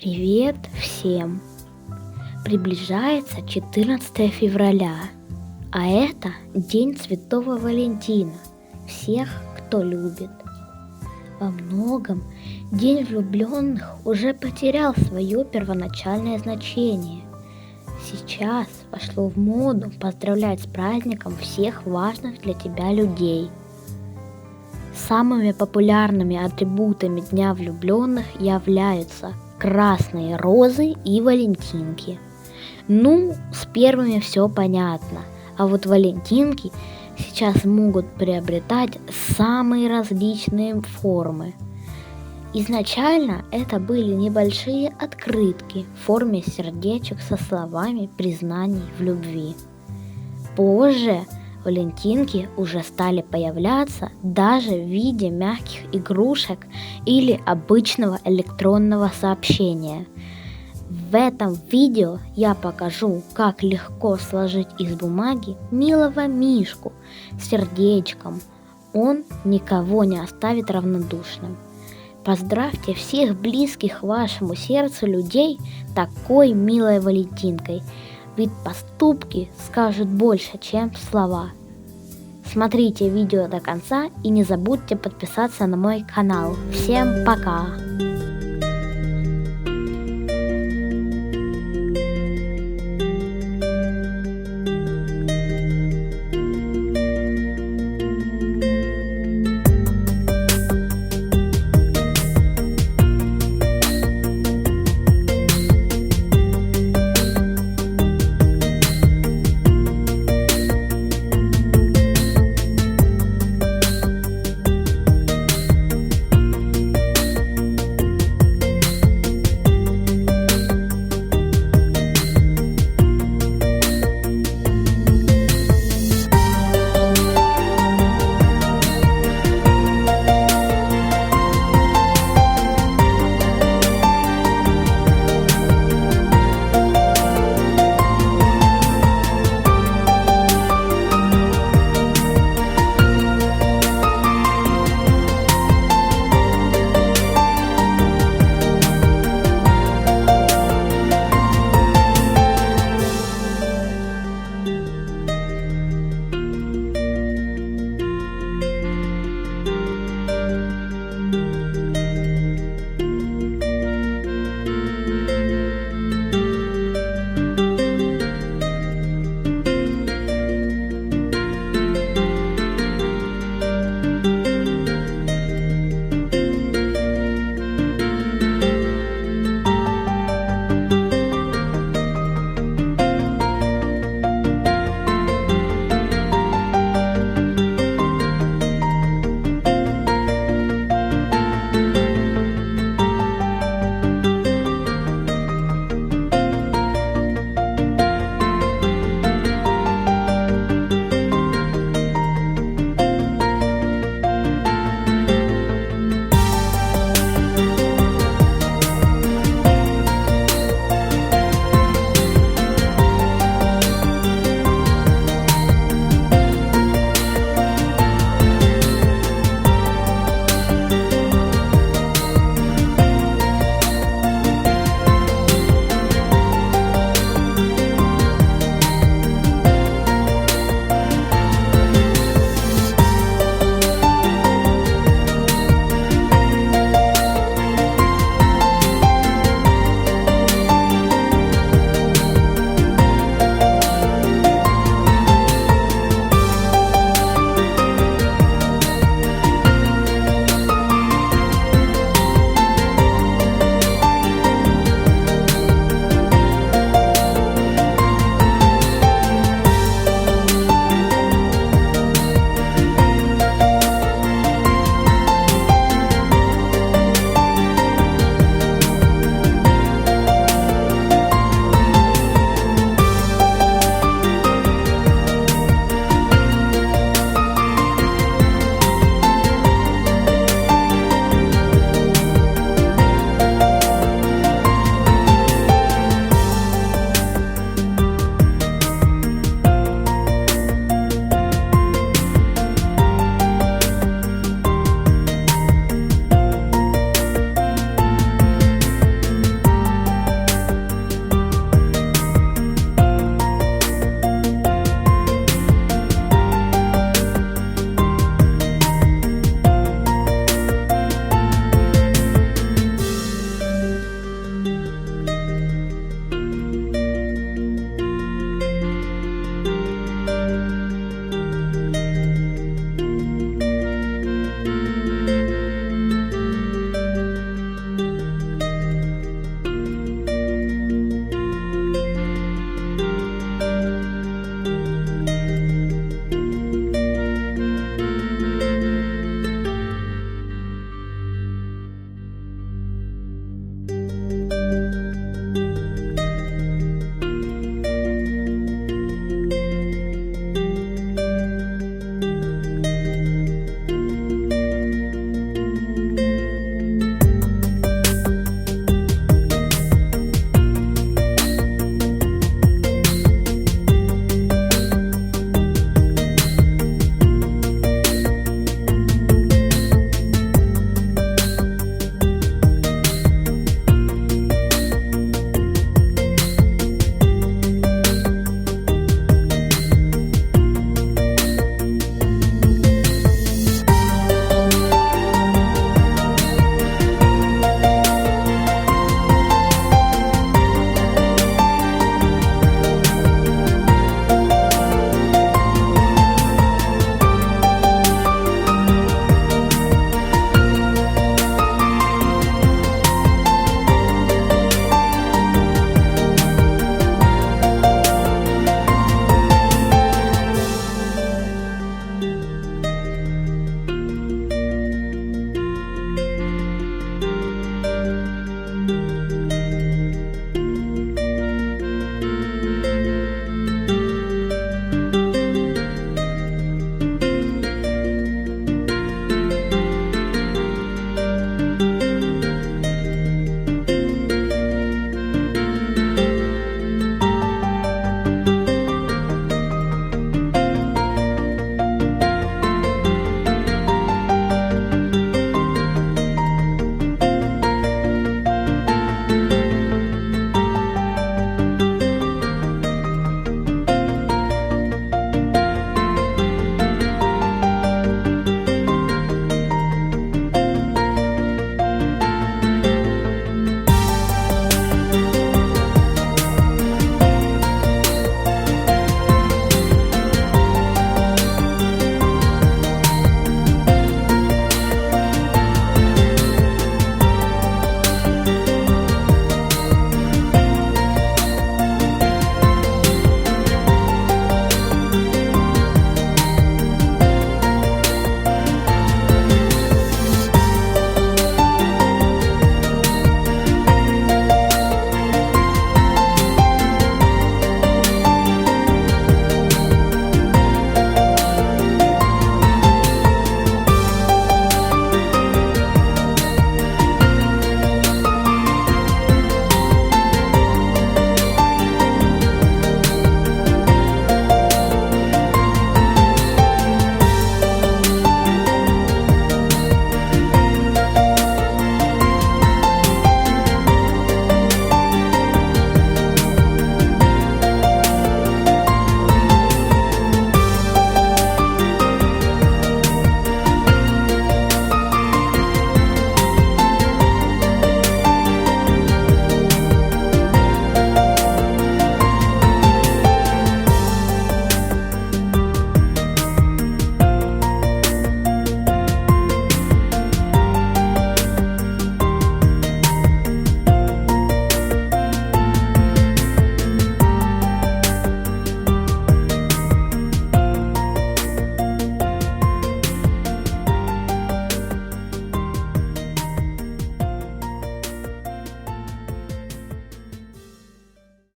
Привет всем! Приближается 14 февраля, а это День Святого Валентина, всех, кто любит. Во многом День влюбленных уже потерял свое первоначальное значение. Сейчас вошло в моду поздравлять с праздником всех важных для тебя людей. Самыми популярными атрибутами Дня влюбленных являются красные розы и валентинки. С первыми все понятно, а вот валентинки сейчас могут приобретать самые различные формы. Изначально это были небольшие открытки в форме сердечек со словами признаний в любви. Позже валентинки уже стали появляться даже в виде мягких игрушек или обычного электронного сообщения. В этом видео я покажу, как легко сложить из бумаги милого мишку с сердечком. Он никого не оставит равнодушным. Поздравьте всех близких вашему сердцу людей такой милой валентинкой. Ведь поступки скажут больше, чем слова. Смотрите видео до конца и не забудьте подписаться на мой канал. Всем пока!